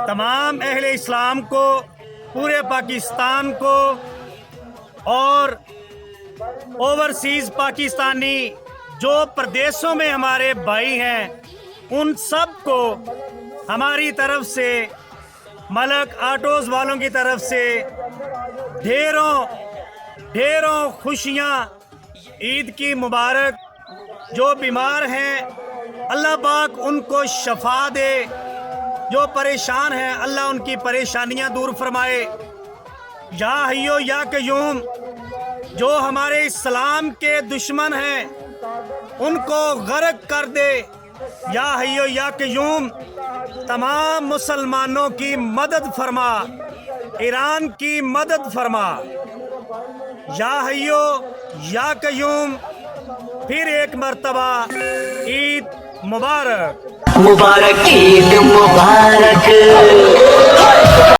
तमाम अहले इस्लाम को, पूरे पाकिस्तान को और ओवरसीज़ पाकिस्तानी जो प्रदेशों में हमारे भाई हैं उन सब को हमारी तरफ से, मलक ऑटोज़ वालों की तरफ से ढेरों ढेरों खुशियाँ, ईद की मुबारक। जो बीमार हैं अल्लाह पाक उनको शफा दे, जो परेशान हैं अल्लाह उनकी परेशानियां दूर फरमाए। या हय्यो या कय्यूम, जो हमारे इस्लाम के दुश्मन हैं उनको गर्क कर दे। या हय्यो या कय्यूम, तमाम मुसलमानों की मदद फरमा, ईरान की मदद फरमा। या हय्यो या कय्यूम, फिर एक मर्तबा ईद मुबारक। मुबारक ईद मुबारक।